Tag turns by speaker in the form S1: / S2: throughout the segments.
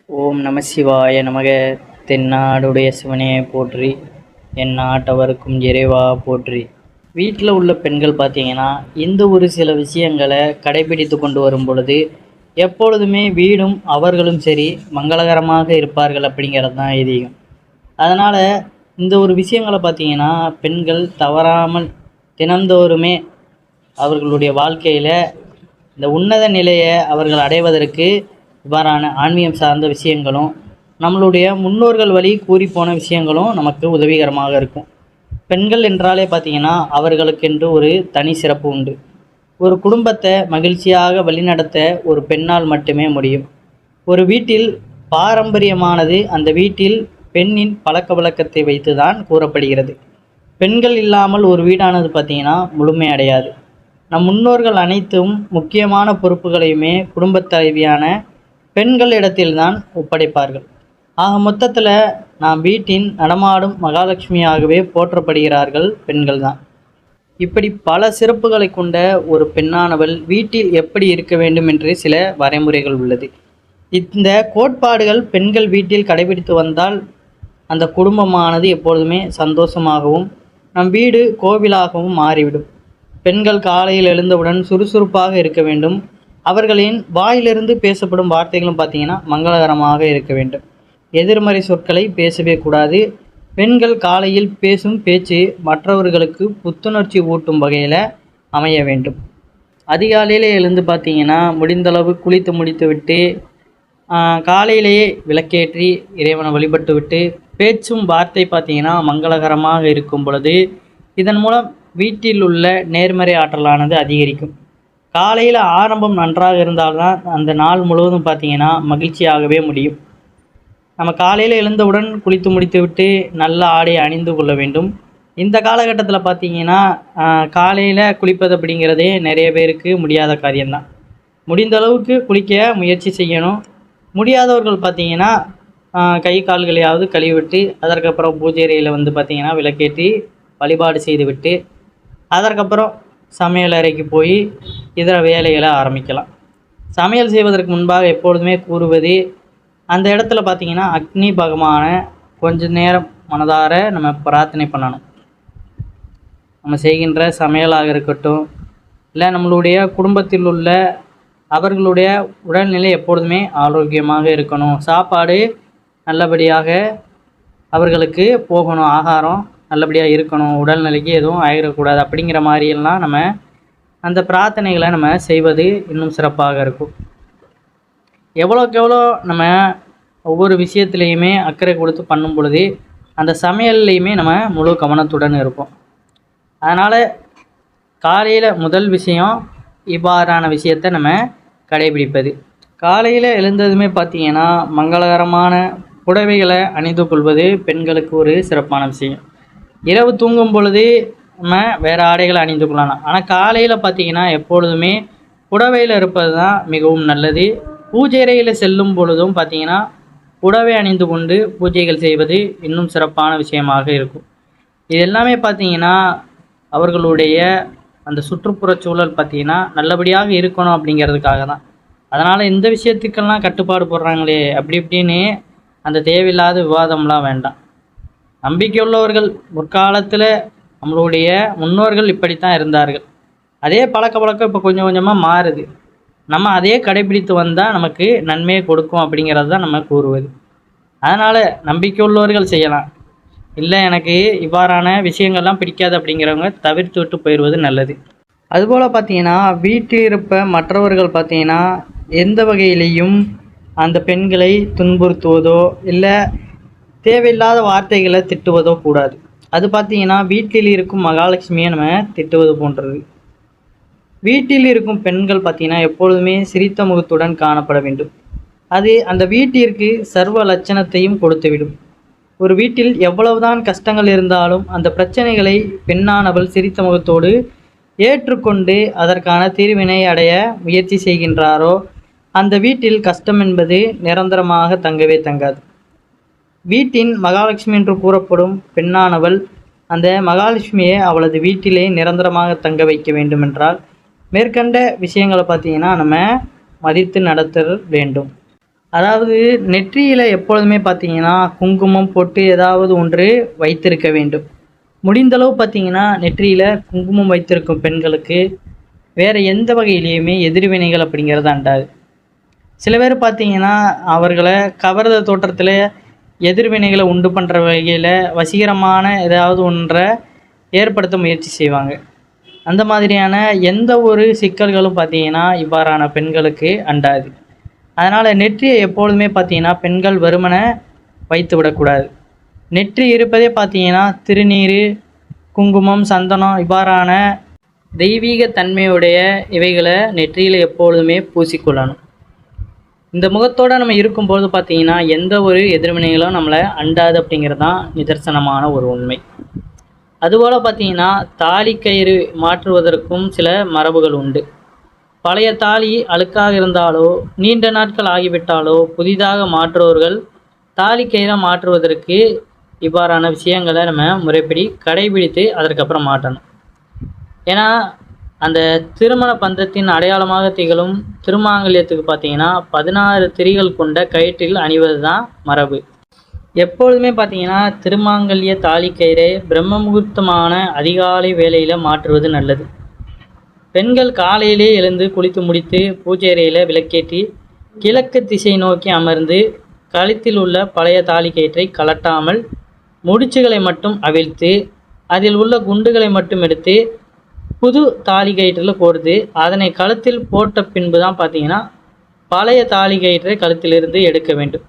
S1: ஓம் நம சிவாய நமக. தென்னாடுடைய சிவனே போற்றி, என் நாட்டவருக்கும் இறைவா போற்றி. வீட்டில் உள்ள பெண்கள் பார்த்தீங்கன்னா இந்த ஒரு சில விஷயங்களை கடைபிடித்து கொண்டு வரும் பொழுது எப்பொழுதுமே வீடும் அவர்களும் சரி மங்களகரமாக இருப்பார்கள் அப்படிங்கிறது தான் ஐதீகம். அதனால் இந்த ஒரு விஷயங்களை பார்த்தீங்கன்னா பெண்கள் தவறாமல் தினந்தோறுமே அவர்களுடைய வாழ்க்கையில் இந்த உன்னத நிலையை அவர்கள் அடைவதற்கு இவ்வாறான ஆன்மீகம் சார்ந்த விஷயங்களும் நம்மளுடைய முன்னோர்கள் வழி கூறிப்போன விஷயங்களும் நமக்கு உதவிகரமாக இருக்கும். பெண்கள் என்றாலே பார்த்திங்கன்னா அவர்களுக்கென்று ஒரு தனி சிறப்பு உண்டு. ஒரு குடும்பத்தை மகிழ்ச்சியாக வழிநடத்த ஒரு பெண்ணால் மட்டுமே முடியும். ஒரு வீட்டில் பாரம்பரியமானது அந்த வீட்டில் பெண்ணின் பழக்க வழக்கத்தை வைத்து தான் கூறப்படுகிறது. பெண்கள் இல்லாமல் ஒரு வீடானது பார்த்திங்கன்னா முழுமையடையாது. நம் முன்னோர்கள் அனைத்தும் முக்கியமான பொறுப்புகளையுமே குடும்பத் தலைவியான பெண்கள் இடத்தில்தான் ஒப்படைப்பார்கள். ஆக மொத்தத்தில் நாம் வீட்டின் நடமாடும் மகாலட்சுமியாகவே போற்றப்படுகிறார்கள் பெண்கள் தான். இப்படி பல சிறப்புகளை கொண்ட ஒரு பெண்ணானவள் வீட்டில் எப்படி இருக்க வேண்டும் என்று சில வரைமுறைகள் உள்ளது. இந்த கோட்பாடுகள் பெண்கள் வீட்டில் கடைபிடித்து வந்தால் அந்த குடும்பமானது எப்பொழுதுமே சந்தோஷமாகவும் நம் வீடு கோவிலாகவும் மாறிவிடும். பெண்கள் காலையில் எழுந்தவுடன் சுறுசுறுப்பாக இருக்க வேண்டும். அவர்களின் வாயிலிருந்து பேசப்படும் வார்த்தைகளும் பார்த்திங்கன்னா மங்களகரமாக இருக்க வேண்டும். எதிர்மறை சொற்களை பேசவே கூடாது. பெண்கள் காலையில் பேசும் பேச்சு மற்றவர்களுக்கு புத்துணர்ச்சி ஊட்டும் வகையில் அமைய வேண்டும். அதிகாலையில் எழுந்து பார்த்திங்கன்னா முடிந்தளவு குளித்து முடித்து விட்டு காலையிலேயே விளக்கேற்றி இறைவனை வழிபட்டு விட்டு பேச்சும் வார்த்தை பார்த்திங்கன்னா மங்களகரமாக இருக்கும் பொழுது இதன் மூலம் வீட்டில் உள்ள நேர்மறை ஆற்றலானது அதிகரிக்கும். காலையில் ஆரம்பம் நன்றாக இருந்தால்தான் அந்த நாள் முழுவதும் பார்த்திங்கன்னா மகிழ்ச்சியாகவே முடியும். நம்ம காலையில் எழுந்தவுடன் குளித்து முடித்து விட்டு நல்ல ஆடை அணிந்து கொள்ள வேண்டும். இந்த காலகட்டத்தில் பார்த்திங்கன்னா காலையில் குளிப்பது அப்படிங்கிறதே நிறைய பேருக்கு முடியாத காரியம்தான். முடிந்த அளவுக்கு குளிக்க முயற்சி செய்யணும். முடியாதவர்கள் பார்த்திங்கன்னா கை கால்களையாவது கழுவிவிட்டு அதற்கப்புறம் பூஜை அறையில் வந்து பார்த்திங்கன்னா விளக்கேற்றி வழிபாடு செய்துவிட்டு அதற்கப்புறம் சமையல் அறைக்கு போய் இதர வேலைகளை ஆரம்பிக்கலாம். சமையல் செய்வதற்கு முன்பாக எப்பொழுதுமே கூறுவது, அந்த இடத்துல பார்த்திங்கன்னா அக்னி பகவானை கொஞ்ச நேரம் மனதார நம்ம பிரார்த்தனை பண்ணணும். நம்ம செய்கின்ற சமையலாக இருக்கட்டும், இல்லை நம்மளுடைய குடும்பத்தில் உள்ள அவர்களுடைய உடல்நிலை எப்பொழுதுமே ஆரோக்கியமாக இருக்கணும். சாப்பாடு நல்லபடியாக அவர்களுக்கு போகணும், ஆகாரம் நல்லபடியாக இருக்கணும், உடல்நிலைக்கு எதுவும் ஆகிடக்கூடாது அப்படிங்கிற மாதிரியெல்லாம் நம்ம அந்த பிரார்த்தனைகளை நம்ம செய்வது இன்னும் சிறப்பாக இருக்கும். எவ்வளோக்கு எவ்வளோ நம்ம ஒவ்வொரு விஷயத்துலேயுமே அக்கறை கொடுத்து பண்ணும் பொழுது அந்த சமையல்லையுமே நம்ம முழு கவனத்துடன் இருப்போம். அதனால் காலையில் முதல் விஷயம் இவ்வாறான விஷயத்தை நம்ம கடைபிடிப்பது. காலையில் எழுந்ததுமே பார்த்திங்கன்னா மங்களகரமான புடவைகளை அணிந்து கொள்வது பெண்களுக்கு ஒரு சிறப்பான விஷயம். இரவு தூங்கும் பொழுது நம்ம வேறு ஆடைகளை அணிந்து கொள்ளலாம். ஆனால் காலையில் பார்த்திங்கன்னா எப்பொழுதுமே புடவையில் இருப்பது தான் மிகவும் நல்லது. பூஜை அறையில் செல்லும் பொழுதும் பார்த்திங்கன்னா புடவை அணிந்து கொண்டு பூஜைகள் செய்வது இன்னும் சிறப்பான விஷயமாக இருக்கும். இது எல்லாமே பார்த்திங்கன்னா அவர்களுடைய அந்த சுற்றுப்புற சூழல் பார்த்திங்கன்னா நல்லபடியாக இருக்கணும் அப்படிங்கிறதுக்காக தான். அதனால் இந்த விஷயத்துக்கெல்லாம் கட்டுப்பாடு போடுறாங்களே அப்படி இப்படின்னு அந்த தேவையில்லாத விவாதம்லாம் வேண்டாம். நம்பிக்கை உள்ளவர்கள் முற்காலத்தில் நம்மளுடைய முன்னோர்கள் இப்படித்தான் இருந்தார்கள். அதே பழக்க வழக்கம் இப்போ கொஞ்சம் கொஞ்சமாக மாறுது. நம்ம அதே கடைபிடித்து வந்தால் நமக்கு நன்மையை கொடுக்கும் அப்படிங்கிறது தான் நம்ம கூறுவது. அதனால் நம்பிக்கை உள்ளவர்கள் செய்யலாம். இல்லை எனக்கு இவ்வாறான விஷயங்கள்லாம் பிடிக்காது அப்படிங்கிறவங்க தவிர்த்து விட்டு போயிடுவது நல்லது. அதுபோல் பார்த்திங்கன்னா வீட்டில் இருப்ப மற்றவர்கள் பார்த்திங்கன்னா எந்த வகையிலையும் அந்த பெண்களை துன்புறுத்துவதோ இல்லை தேவையில்லாத வார்த்தைகளை திட்டுவதோ கூடாது. அது பார்த்திங்கன்னா வீட்டில் இருக்கும் மகாலட்சுமியை நம்ம திட்டுவது போன்றது. வீட்டில் இருக்கும் பெண்கள் பார்த்திங்கன்னா எப்பொழுதுமே சிரித்த முகத்துடன் காணப்பட வேண்டும். அது அந்த வீட்டிற்கு சர்வ லட்சணத்தையும் கொடுத்துவிடும். ஒரு வீட்டில் எவ்வளவுதான் கஷ்டங்கள் இருந்தாலும் அந்த பிரச்சனைகளை பெண்ணானவள் சிரித்த முகத்தோடு ஏற்றுக்கொண்டு அதற்கான தீர்வினை அடைய முயற்சி செய்கின்றாரோ அந்த வீட்டில் கஷ்டம் என்பது நிரந்தரமாக தங்கவே தங்காது. வீட்டின் மகாலட்சுமி என்று கூறப்படும் பெண்ணானவள் அந்த மகாலட்சுமியை அவளது வீட்டிலே நிரந்தரமாக தங்க வைக்க வேண்டுமென்றால் மேற்கண்ட விஷயங்களை பார்த்திங்கன்னா நம்ம மதித்து நடத்த வேண்டும். அதாவது நெற்றியில் எப்பொழுதுமே பார்த்தீங்கன்னா குங்குமம் பொட்டு ஏதாவது ஒன்று வைத்திருக்க வேண்டும். முடிந்தளவு பார்த்தீங்கன்னா நெற்றியில் குங்குமம் வைத்திருக்கும் பெண்களுக்கு வேறு எந்த வகையிலையுமே எதிர்வினைகள் அப்படிங்கிறது அண்டாது. சில பேர் பார்த்தீங்கன்னா அவர்களை கவர்ந்த தோற்றத்தில் எதிர்வினைகளை உண்டு பண்ணுற வகையில் வசீகரமான ஏதாவது ஒன்றை ஏற்படுத்த முயற்சி செய்வாங்க. அந்த மாதிரியான எந்த ஒரு சிக்கல்களும் பார்த்தீங்கன்னா இவ்வாறான பெண்களுக்கு அண்டாது. அதனால் நெற்றியை எப்பொழுதுமே பார்த்தீங்கன்னா பெண்கள் வெறுமனே வைத்து விடக்கூடாது. நெற்றி இருப்பதே பார்த்தீங்கன்னா திருநீர், குங்குமம், சந்தனம் இவ்வாறான தெய்வீக தன்மையுடைய இவைகளை நெற்றியில் எப்பொழுதுமே பூசிக்கொள்ளணும். இந்த முகத்தோடு நம்ம இருக்கும்போது பார்த்தீங்கன்னா எந்த ஒரு எதிர்வினைகளும் நம்மளை அண்டாது அப்படிங்கிறது தான் நிதர்சனமான ஒரு உண்மை. அதுபோல் பார்த்தீங்கன்னா தாலி கயிறு மாற்றுவதற்கும் சில மரபுகள் உண்டு. பழைய தாலி அழுக்காக இருந்தாலோ நீண்ட நாட்கள் ஆகிவிட்டாலோ புதிதாக மாற்றுவர்கள் தாலி கயிறை மாற்றுவதற்கு இவ்வாறான விஷயங்களை நம்ம முறைப்படி கடைபிடித்து அதற்கப்புறம் மாட்டணும். ஏன்னா அந்த திருமண பந்தத்தின் அடையாளமாக திகழும் திருமாங்கல்யத்துக்கு பார்த்தீங்கன்னா 16 திரிகள் கொண்ட கயிற்றில் அணிவது தான் மரபு. எப்பொழுதுமே பார்த்தீங்கன்னா திருமாங்கல்ய தாலி கயிறை பிரம்ம முகூர்த்தமான அதிகாலை வேளையில் மாற்றுவது நல்லது. பெண்கள் காலையிலே எழுந்து குளித்து முடித்து பூஜை அறையில் விளக்கேற்றி கிழக்கு திசை நோக்கி அமர்ந்து கழுத்தில் உள்ள பழைய தாலி கயிற்றை கலட்டாமல் முடிச்சுகளை மட்டும் அவிழ்த்து அதில் உள்ள குண்டுகளை மட்டும் எடுத்து புது தாலி கயிற்றில் கோர்த்து அதனை கழுத்தில் போட்ட பின்பு தான் பார்த்தீங்கன்னா பழைய தாலி கயிற்றை கழுத்திலிருந்து எடுக்க வேண்டும்.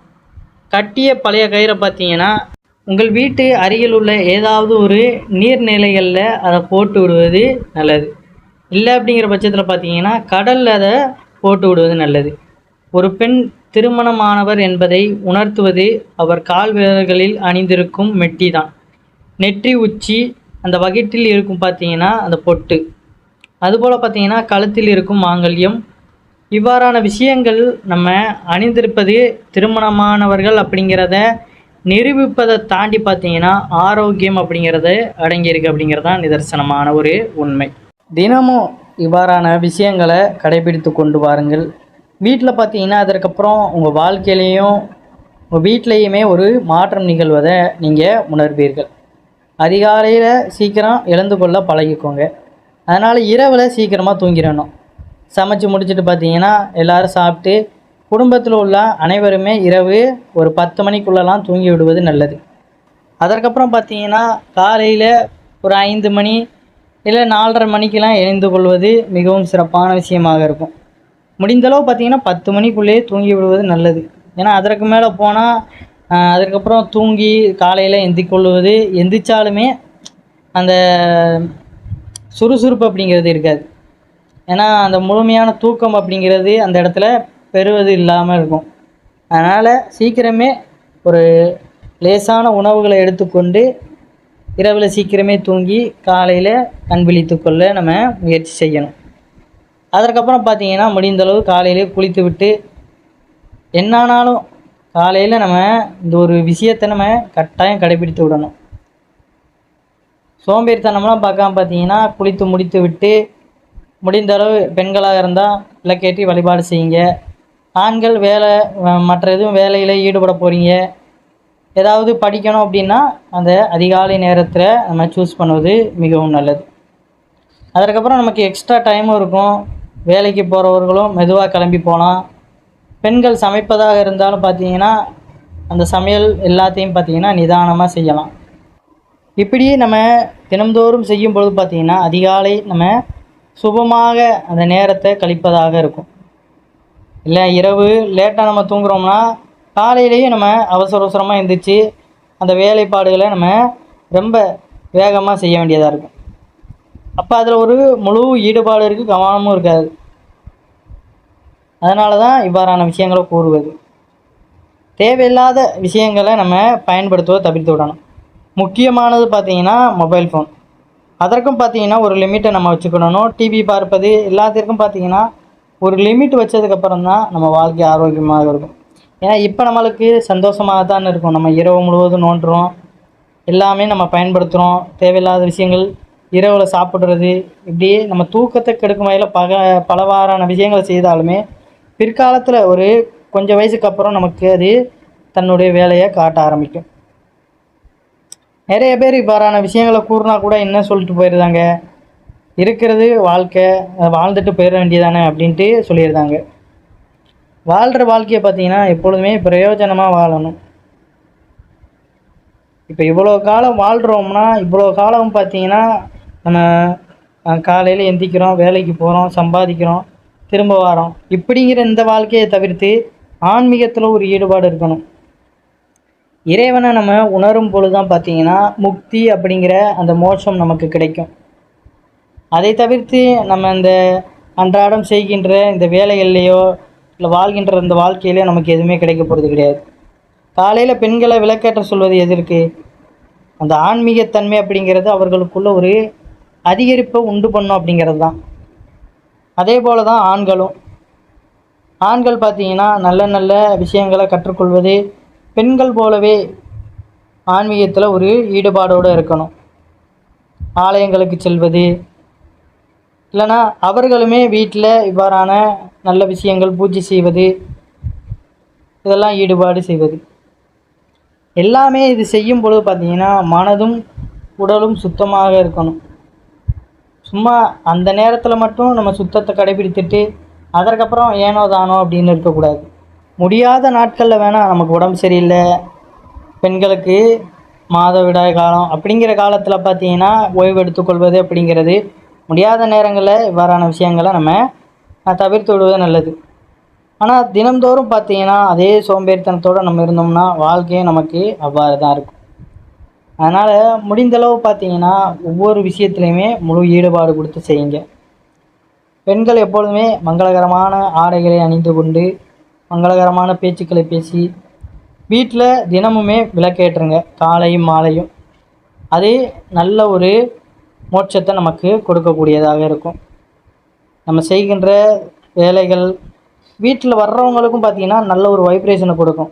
S1: கட்டிய பழைய கயிறை பார்த்தீங்கன்னா உங்கள் வீட்டு அருகில் உள்ள ஏதாவது ஒரு நீர்நிலைகளில் அதை போட்டு விடுவது நல்லது. இல்லை அப்படிங்கிற பட்சத்தில் பார்த்தீங்கன்னா கடலில் அதை போட்டு விடுவது நல்லது. ஒரு பெண் திருமணமானவர் என்பதை உணர்த்துவது அவர் கால் விரல்களில் அணிந்திருக்கும் மெட்டி தான். நெற்றி உச்சி அந்த வகிட்டில் இருக்கும் பார்த்தீங்கன்னா அந்த பொட்டு, அதுபோல் பார்த்தீங்கன்னா கழுத்தில் இருக்கும் மாங்கல்யம், இவ்வாறான விஷயங்கள் நம்ம அணிந்திருப்பது திருமணமானவர்கள் அப்படிங்கிறத நிரூபிப்பதை தாண்டி பார்த்தீங்கன்னா ஆரோக்கியம் அப்படிங்கிறது அடங்கியிருக்கு அப்படிங்கிறது தான் நிதர்சனமான ஒரு உண்மை. தினமும் இவ்வாறான விஷயங்களை கடைபிடித்து கொண்டு வாருங்கள். வீட்டில் பார்த்தீங்கன்னா அதற்கப்புறம் உங்கள் வாழ்க்கையிலையும் உங்கள் வீட்டிலையுமே ஒரு மாற்றம் நிகழ்வதை நீங்கள் உணர்வீர்கள். அதிகாலையில் சீக்கிரம் எழுந்து கொள்ள பழகிக்கோங்க. அதனால் இரவில் சீக்கிரமாக தூங்கிடணும். சமைச்சு முடிச்சுட்டு பார்த்தீங்கன்னா எல்லோரும் சாப்பிட்டு குடும்பத்தில் உள்ள அனைவருமே இரவு ஒரு 10 மணிக்குள்ளெல்லாம் தூங்கி விடுவது நல்லது. அதற்கப்புறம் பார்த்தீங்கன்னா காலையில் ஒரு 5 மணி இல்லை 4:30 மணிக்கெலாம் எழுந்து கொள்வது மிகவும் சிறப்பான விஷயமாக இருக்கும். முடிந்தளவு பார்த்தீங்கன்னா 10 மணிக்குள்ளேயே தூங்கி விடுவது நல்லது. ஏன்னா அதற்கு மேலே போனால் அதுக்கப்புறம் தூங்கி காலையில் எந்திக்கொள்வது எந்திரிச்சாலுமே அந்த சுறுசுறுப்பு அப்படிங்கிறது இருக்காது. ஏன்னா அந்த முழுமையான தூக்கம் அப்படிங்கிறது அந்த இடத்துல பெறுவது இல்லாமல் இருக்கும். அதனால் சீக்கிரமே ஒரு லேசான உணவுகளை எடுத்துக்கொண்டு இரவில் சீக்கிரமே தூங்கி காலையில் கண் விழித்து கொள்ள நம்ம முயற்சி செய்யணும். அதற்கப்புறம் பார்த்திங்கன்னா முடிந்தளவு காலையிலே குளித்து விட்டு என்னானாலும் காலையில் நம்ம இந்த ஒரு விஷயத்தை நம்ம கட்டாயம் கடைபிடித்து விடணும். சோம்பேறித்தனம்லாம் பார்க்காம பார்த்தீங்கன்னா குளித்து முடித்து விட்டு முடிந்தளவு பெண்களாக இருந்தால் விளக்கேற்றி வழிபாடு செய்யுங்க. ஆண்கள் மற்ற எதுவும் வேலையில் ஈடுபட போகிறீங்க, ஏதாவது படிக்கணும் அப்படின்னா அந்த அதிகாலை நேரத்தில் நம்ம சூஸ் பண்ணுவது மிகவும் நல்லது. அதற்கப்புறம் நமக்கு எக்ஸ்ட்ரா டைமும் இருக்கும். வேலைக்கு போகிறவர்களும் மெதுவாக கிளம்பி போகலாம். பெண்கள் சமைப்பதாக இருந்தாலும் பார்த்தீங்கன்னா அந்த சமையல் எல்லாத்தையும் பார்த்தீங்கன்னா நிதானமாக செய்யலாம். இப்படியே நம்ம தினம்தோறும் செய்யும் பொழுது பார்த்திங்கன்னா அதிகாலை நம்ம சுபமாக அந்த நேரத்தை கழிப்பதாக இருக்கும். இல்லை இரவு லேட்டாக நம்ம தூங்குறோம்னா காலையிலேயே நம்ம அவசரமாக எழுந்திரிச்சு அந்த வேலைப்பாடுகளை நம்ம ரொம்ப வேகமாக செய்ய வேண்டியதாக இருக்கும். அப்போ அதில் ஒரு முழு ஈடுபாடு இருக்குது, கவனமும் இருக்காது. அதனால தான் இவ்வாறான விஷயங்களை கூறுவது. தேவையில்லாத விஷயங்களை நம்ம பயன்படுத்துவதை தவிர்த்து விடணும். முக்கியமானது பார்த்திங்கன்னா மொபைல் ஃபோன். அதற்கும் பார்த்திங்கன்னா ஒரு லிமிட்டை நம்ம வச்சுக்கணும். டிவி பார்ப்பது எல்லாத்திற்கும் பார்த்திங்கன்னா ஒரு லிமிட் வச்சதுக்கப்புறம் தான் நம்ம வாழ்க்கை ஆரோக்கியமாக இருக்கும். ஏன்னா இப்போ நம்மளுக்கு சந்தோஷமாக தான் இருக்கும். நம்ம இரவு முழுவதும் நோண்டுறோம், எல்லாமே நம்ம பயன்படுத்துகிறோம். தேவையில்லாத விஷயங்கள் இரவில் சாப்பிட்றது, இப்படியே நம்ம தூக்கத்தை கெடுக்கும் வகையில் பலவாறான விஷயங்களை செய்தாலுமே பிற்காலத்தில் ஒரு கொஞ்சம் வயசுக்கு அப்புறம் நமக்கு அது தன்னுடைய வேலையை காட்ட ஆரம்பிக்கும். நிறைய பேர் இவ்வாறான விஷயங்களை கூறினா கூட என்ன சொல்லிட்டு போயிடுறாங்க, இருக்கிறது வாழ்க்கை, வாழ்ந்துட்டு போயிட வேண்டியதானே அப்படின்ட்டு சொல்லிடுறாங்க. வாழ்கிற வாழ்க்கையை பார்த்தீங்கன்னா எப்பொழுதுமே பிரயோஜனமாக வாழணும். இப்போ இவ்வளோ காலம் வாழ்கிறோம்னா இவ்வளோ காலம் பார்த்தீங்கன்னா நம்ம காலையில் எந்திரிக்கிறோம், வேலைக்கு போகிறோம், சம்பாதிக்கிறோம், திரும்ப வரோம். இப்படிங்கிற இந்த வாழ்க்கையை தவிர்த்து ஆன்மீகத்தில் ஒரு ஈடுபாடு இருக்கணும். இறைவனை நம்ம உணரும் பொழுது தான் பார்த்தீங்கன்னா முக்தி அப்படிங்கிற அந்த மோட்சம் நமக்கு கிடைக்கும். அதை தவிர்த்து நம்ம இந்த அன்றாடம் செய்கின்ற இந்த வேலைகள்லையோ இல்லை வாழ்கின்ற இந்த வாழ்க்கையிலையோ நமக்கு எதுவுமே கிடைக்க போகிறது கிடையாது. காலையில் பெண்களை விளக்கேற்ற சொல்வது எதற்கு? அந்த ஆன்மீகத்தன்மை அப்படிங்கிறது அவர்களுக்குள்ள ஒரு அதிகரிப்பை உண்டு பண்ணும் அப்படிங்கிறது தான். அதே போல் தான் ஆண்கள் பார்த்தீங்கன்னா நல்ல நல்ல விஷயங்களை கற்றுக்கொள்வது, பெண்கள் போலவே ஆன்மீகத்தில் ஒரு ஈடுபாடோடு இருக்கணும். ஆலயங்களுக்கு செல்வது, இல்லைனா அவர்களுமே வீட்டில் இவ்வாறான நல்ல விஷயங்கள் பூஜை செய்வது, இதெல்லாம் ஈடுபாடு செய்வது. எல்லாமே இது செய்யும் பொழுது பார்த்திங்கன்னா மனதும் உடலும் சுத்தமாக இருக்கணும். சும்மா அந்த நேரத்தில் மட்டும் நம்ம சுத்தத்தை கடைபிடித்துட்டு அதற்கப்புறம் ஏனோ தானோ அப்படின்னு இருக்கக்கூடாது. முடியாத நாட்களில் வேணால் நமக்கு உடம்பு சரியில்லை, பெண்களுக்கு மாதவிடாய் காலம் அப்படிங்கிற காலத்தில் பார்த்திங்கன்னா ஓய்வு எடுத்துக்கொள்வது அப்படிங்கிறது முடியாத நேரங்களில் இவ்வாறான விஷயங்களை நம்ம தவிர்த்து விடுவது நல்லது. ஆனால் தினந்தோறும் பார்த்திங்கன்னா அதே சோம்பேறித்தனத்தோடு நம்ம இருந்தோம்னா வாழ்க்கையும் நமக்கு அவ்வாறு தான் இருக்கும். அதனால் முடிந்தளவு பார்த்திங்கன்னா ஒவ்வொரு விஷயத்துலையுமே முழு ஈடுபாடு கொடுத்து செய்யுங்க. பெண்கள் எப்பொழுதுமே மங்களகரமான ஆடைகளை அணிந்து கொண்டு மங்களகரமான பேச்சுக்களை பேசி வீட்டில் தினமுமே விளக்கேற்றுங்க, காலையும் மாலையும். அது நல்ல ஒரு மோட்சத்தை நமக்கு கொடுக்கக்கூடியதாக இருக்கும். நம்ம செய்கின்ற வேலைகள் வீட்டில் வர்றவங்களுக்கும் பார்த்திங்கன்னா நல்ல ஒரு வைப்ரேஷனை கொடுக்கும்.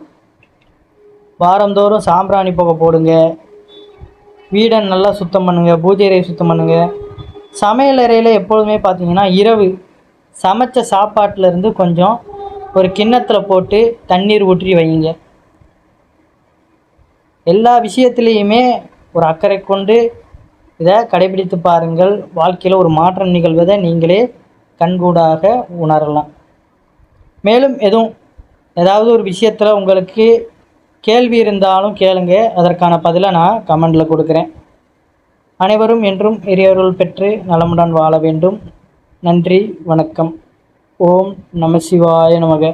S1: வாரந்தோறும் சாம்பிராணி புகை போடுங்க, வீடை நல்லா சுத்தம் பண்ணுங்கள், பூஜை அறையை சுத்தம் பண்ணுங்கள். சமையல் அறையில் எப்பொழுதுமே பார்த்திங்கன்னா இரவு சமைச்ச சாப்பாட்டிலேருந்து கொஞ்சம் ஒரு கிண்ணத்தில் போட்டு தண்ணீர் ஊற்றி வைங்க. எல்லா விஷயத்துலேயுமே ஒரு அக்கறை கொண்டு இதை கடைபிடித்து பாருங்கள். வாழ்க்கையில் ஒரு மாற்றம் நிகழ்வதை நீங்களே கண்கூடாக உணரலாம். மேலும் ஏதாவது ஒரு விஷயத்தில் உங்களுக்கு கேள்வி இருந்தாலும் கேளுங்க, அதற்கான பதிலை நான் கமெண்டில் கொடுக்குறேன். அனைவரும் என்றும் இறையருள் பெற்று நலமுடன் வாழ வேண்டும். நன்றி, வணக்கம். ஓம் நம சிவாய நமக.